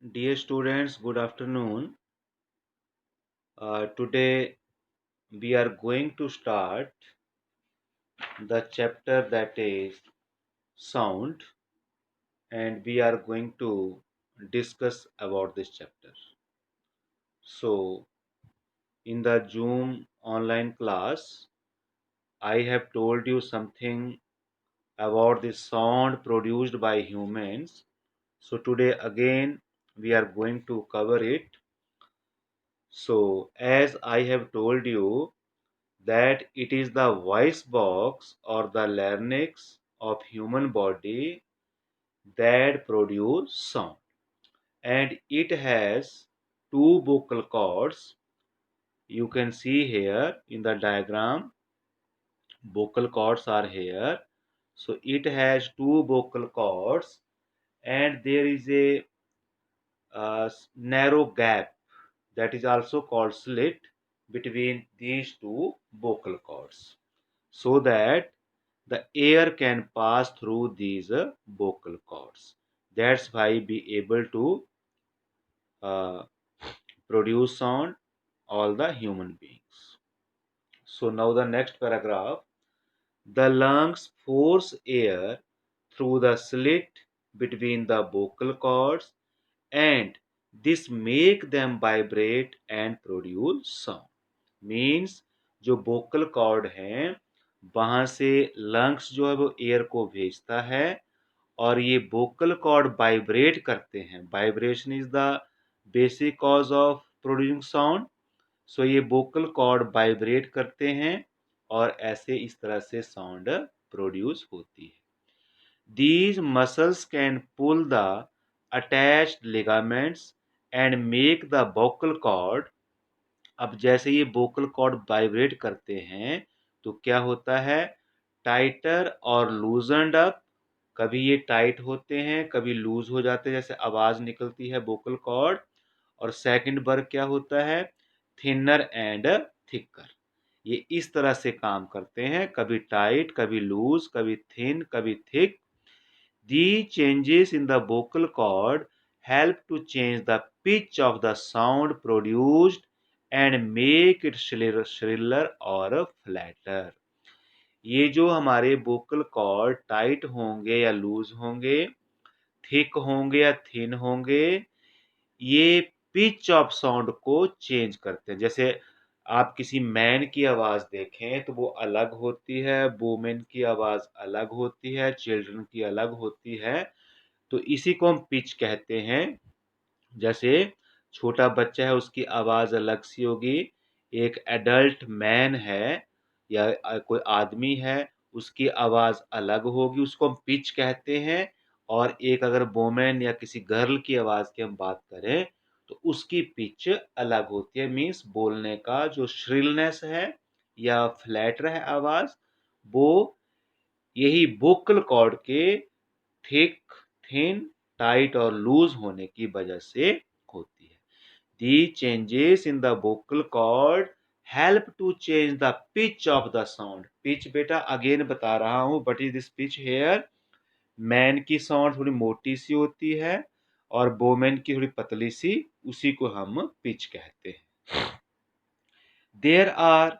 Dear students, good afternoon. Today we are going to start the chapter that is sound, and we are going to discuss about this chapter. So, in the Zoom online class, I have told you something about the sound produced by humans. So, today again we are going to cover it. So, as I have told you, that it is the voice box or the larynx of human body that produce sound, and it has two vocal cords. You can see here in the diagram, vocal cords are here. So it has two vocal cords, and there is a narrow gap that is also called slit between these two vocal cords, so that the air can pass through these vocal cords. That's why be able to uh, produce sound, all the human beings. So now the next paragraph. The lungs force air through the slit between the vocal cords, and this make them vibrate and produce sound. Means जो vocal cord हैं वहां से lungs जो है वो air को भेजता है, और ये vocal cord वाइब्रेट करते हैं. Vibration is the basic cause of producing sound. So ये vocal cord वाइब्रेट करते हैं और ऐसे इस तरह से साउंड प्रोड्यूस होती है. These muscles can pull the attached ligaments and make the vocal cord. अब जैसे ये vocal cord वाइब्रेट करते हैं तो क्या होता है, टाइटर और लूजनड अप. कभी ये टाइट होते हैं, कभी लूज हो जाते हैं, जैसे आवाज निकलती है vocal cord. और सेकंड वर्ग क्या होता है, थिनर एंड थिकर. ये इस तरह से काम करते हैं, कभी टाइट, कभी लूज, कभी थिन, कभी thick. These changes in the vocal cord help to change the pitch of the sound produced and make it shriller or flatter. ये जो हमारे vocal cord टाइट होंगे या लूज होंगे, थिक होंगे या थिन होंगे, ये पिच ऑफ साउंड को चेंज करते हैं. जैसे आप किसी मैन की आवाज देखें तो वो अलग होती है, वुमेन की आवाज अलग होती है, चिल्ड्रन की अलग होती है. तो इसी को हम पिच कहते हैं. जैसे छोटा बच्चा है उसकी आवाज अलग सी होगी, एक एडल्ट मैन है या कोई आदमी है उसकी आवाज अलग होगी, उसको हम पिच कहते हैं. और एक अगर वोमेन या किसी गर्ल की आवाज की हम बात करें तो उसकी पिच अलग होती है. मीन्स बोलने का जो श्रिलनेस है या फ्लैट है आवाज, वो यही वोकल कॉर्ड के थिक, थिन, टाइट और लूज होने की वजह से होती है. The changes in the vocal cord help to change the pitch of the sound. Pitch बेटा अगेन बता रहा हूं, but is this pitch here. Man की साउंड थोड़ी मोटी सी होती है और वोमेन की थोड़ी पतली सी, उसी को हम पिच कहते हैं. There are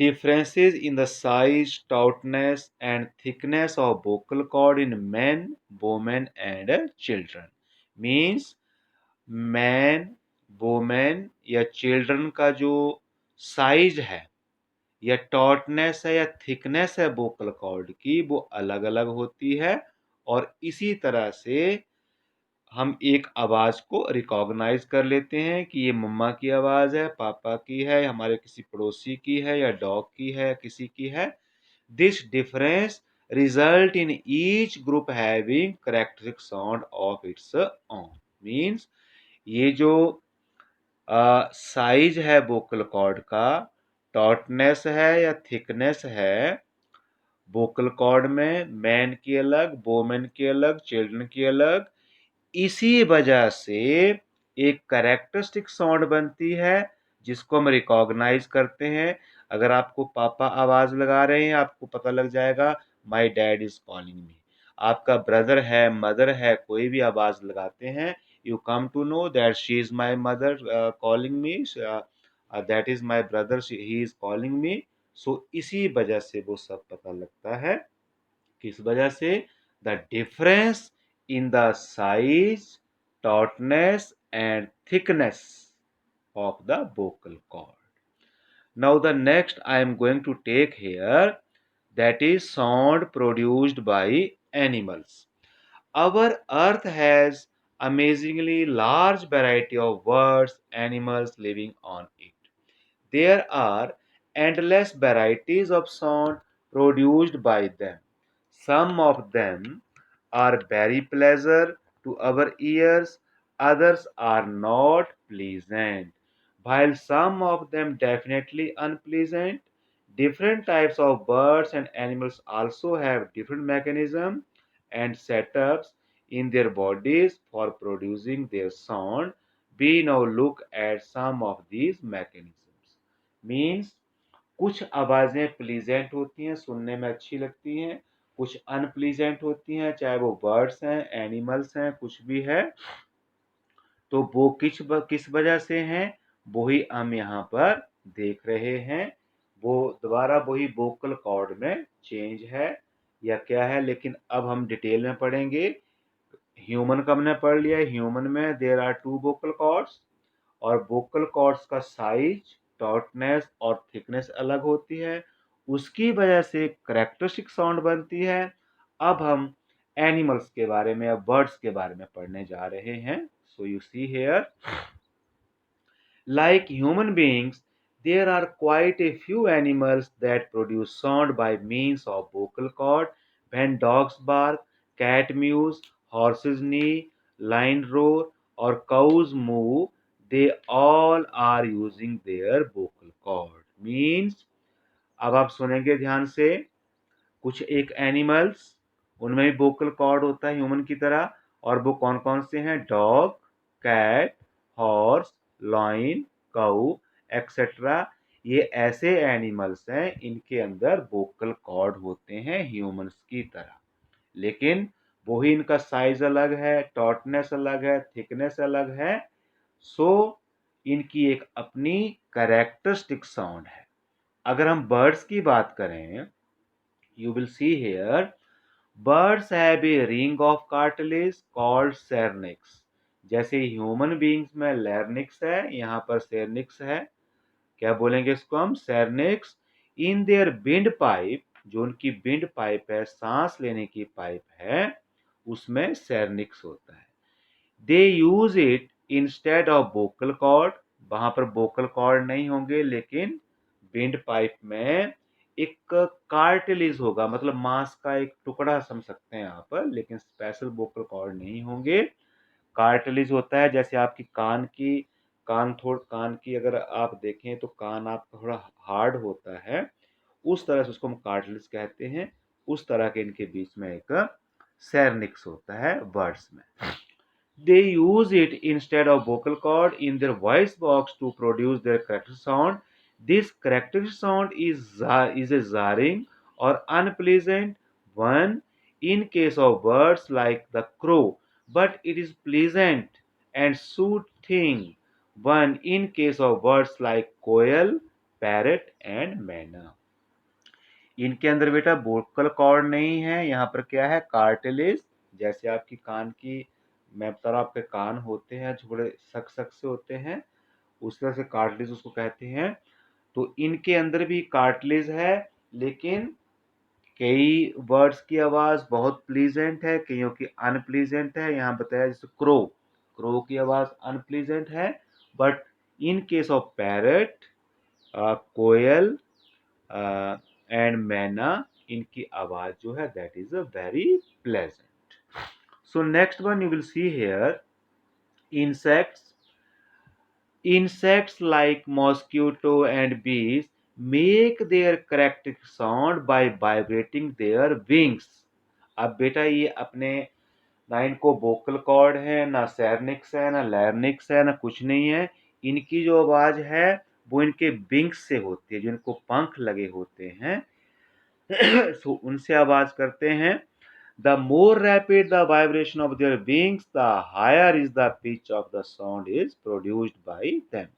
differences in the size, tautness, and thickness of vocal cord in men, women, and children. Means man, woman या children का जो साइज है या टॉटनेस है या थिकनेस है vocal cord की, वो अलग अलग होती है. और इसी तरह से हम एक आवाज को रिकॉग्नाइज कर लेते हैं कि ये मम्मा की आवाज है, पापा की है, हमारे किसी पड़ोसी की है, या डॉग की है, किसी की है. This difference result in each group having characteristic sound of its own. Means ये जो साइज है वोकल कॉर्ड का, टॉटनेस है या थिकनेस है, वोकल कॉर्ड में मैन की अलग, वोमेन की अलग, चिल्ड्रन की अलग, इसी वजह से एक कैरेक्टरिस्टिक साउंड बनती है जिसको हम रिकॉग्नाइज करते हैं. अगर आपको पापा आवाज लगा रहे हैं, आपको पता लग जाएगा my dad is calling me. आपका ब्रदर है, मदर है, कोई भी आवाज लगाते हैं, you come to know that she is my mother calling me, that is my brother, he is calling me. So इसी वजह से वो सब पता लगता है। किस वजह से? The difference in the size, tautness and thickness of the vocal cord. Now the next I am going to take here, that is sound produced by animals. Our earth has amazingly large variety of birds, animals living on it. There are endless varieties of sound produced by them. Some of them are very pleasant to our ears, others are not pleasant, while some of them definitely unpleasant. Different types of birds and animals also have different mechanisms and setups in their bodies for producing their sound. We now look at some of these mechanisms. Means कुछ आवाजें pleasant होती हैं, सुनने में अच्छी लगती हैं, कुछ अनप्लीजेंट होती हैं, चाहे वो बर्ड्स हैं, एनिमल्स हैं, कुछ भी है। तो वो किस वजह से हैं, वही हम यहाँ पर देख रहे हैं। वो दोबारा वही वोकल कॉर्ड में चेंज है या क्या है, लेकिन अब हम डिटेल में पढ़ेंगे। ह्यूमन का हमने पढ़ लिया, ह्यूमन में देयर आर 2 वोकल कॉर्ड्स, और वोकल कॉर्ड्स का साइज, टॉटनेस और थिकनेस अलग होती है, उसकी वजह से करेक्टरिस्टिक साउंड बनती है। अब हम एनिमल्स के बारे में या बर्ड्स के बारे में पढ़ने जा रहे हैं। So you see here, like human beings, there are quite a few animals that produce sound by means of vocal cord. When dogs bark, cat mews, horses neigh, lion roar, or cows moo, they all are using their vocal cord. Means, अब आप सुनेंगे ध्यान से, कुछ एक animals, उनमें भी vocal cord होता है ह्यूमन की तरह, और वो कौन कौन से हैं? डॉग, कैट, हॉर्स, लाइन, काऊ एक्सेट्रा। ये ऐसे एनिमल्स हैं, इनके अंदर वोकल कॉर्ड होते हैं ह्यूमंस की तरह, लेकिन वही इनका साइज अलग है, टॉटनेस अलग है, थिकनेस अलग है। सो इनकी एक अपनी कैरेक्टरिस्टिक साउंड है। अगर हम बर्ड्स की बात करें, you will see here, birds have a ring of cartilage called syrinx. जैसे ह्यूमन बींग्स में लैरिंक्स है, यहाँ पर syrinx है। क्या बोलेंगे इसको हम? syrinx. In their wind pipe, जो उनकी विंड पाइप है, सांस लेने की पाइप है, उसमें syrinx होता है। They use it instead of vocal cord, वहां पर वोकल कॉर्ड नहीं होंगे, लेकिन विंड पाइप में एक कार्टिलेज होगा, मतलब मांस का एक टुकड़ा समझ सकते हैं यहाँ पर, लेकिन स्पेशल वोकल कॉर्ड नहीं होंगे। कार्टिलेज होता है, जैसे आपकी कान की अगर आप देखें तो कान आपका थोड़ा हार्ड होता है, उस तरह से उसको हम कार्टिलेज कहते हैं। उस तरह के इनके बीच में एक सैरनिक्स होता है बर्ड्स में। They use it instead of vocal cord in their voice box to produce their characteristic sound. This characteristic sound is a jarring or unpleasant one in case of birds like the crow, but it is pleasant and soothing one in case of birds like quail, parrot and मैना। इनके अंदर बेटा vocal cord नहीं है, यहाँ पर क्या है? कार्टिलेज। जैसे आपकी कान की, मैं बता रहा हूँ, आपके कान होते हैं जो बड़े सख्त सख्त से होते हैं, उस तरह से कार्टिलेज उसको कहते हैं। तो इनके अंदर भी कार्टिलेज है, लेकिन कई वर्ड्स की आवाज बहुत प्लीजेंट है, कईयों की अनप्लीजेंट है। यहाँ बताया जैसे क्रो की आवाज अनप्लीजेंट है, but in case of parrot, koel and myna, इनकी आवाज जो है that is a very pleasant. So next one you will see here, insects like mosquito and bees make their characteristic sound by vibrating their wings. अब बेटा ये अपने, ना इनको वोकल कॉर्ड है, ना सैरनिक्स है, ना लैरिंक्स है, ना कुछ नहीं है। इनकी जो आवाज है वो इनके विंग्स से होती है, जो इनको पंख लगे होते हैं सो उनसे आवाज करते हैं। The more rapid the vibration of their wings, the higher is the pitch of the sound is produced by them.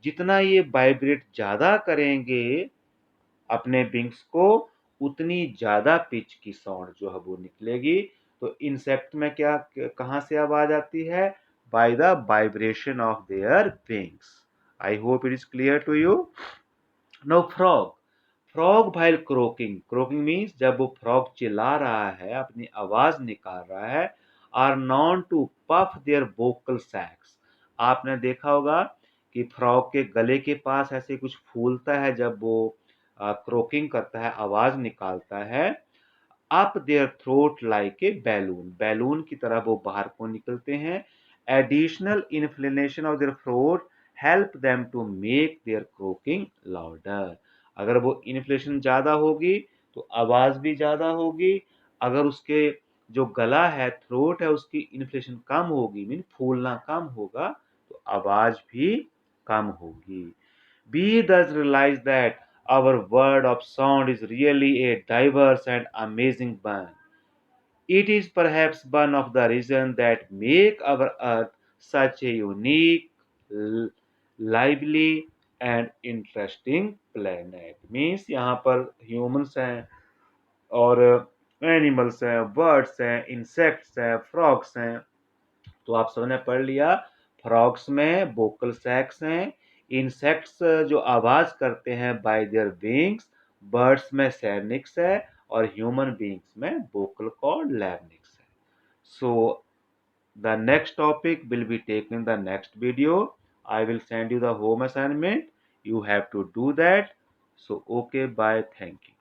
जितना ये वाइब्रेट ज्यादा करेंगे अपने विंग्स को, उतनी ज्यादा पिच की साउंड जो है वो निकलेगी। तो इंसेक्ट में क्या कहां से आवाज आती है? By the vibration of their wings. I hope it is clear to you. No frog, frog while croaking, croaking means जब वो फ्रॉग चिल्ला रहा है, अपनी आवाज निकाल रहा है, are known to puff their vocal sacs. आपने देखा होगा कि फ्रॉग के गले के पास ऐसे कुछ फूलता है जब वो क्रोकिंग करता है, आवाज निकालता है। Up their throat like a balloon, balloon की तरह वो बाहर को निकलते हैं। Additional inflammation of their throat help them to make their croaking louder. अगर वो इन्फ्लेशन ज्यादा होगी तो आवाज भी ज्यादा होगी। अगर उसके जो गला है, थ्रोट है, उसकी इन्फ्लेशन कम होगी, मीन फूलना कम होगा, तो आवाज भी कम होगी। We thus realize that our world of sound is really a diverse and amazing one. It is perhaps one of the reasons that make our earth such a unique, lively and interesting planet. Means यहाँ पर humans हैं और animals हैं, birds हैं, insects हैं, frogs हैं। तो आप सबने पढ़ लिया, फ्रॉग्स में वोकल सैक्स हैं, इंसेक्ट्स जो आवाज करते हैं बाय देयर विंग्स, बर्ड्स में सैनिक्स है और ह्यूमन बींग्स में वोकल कॉर्ड लैरिंक्स है। So the next topic will be taken in the next video. I will send you the home assignment. You have to do that. So, okay, bye. Thank you.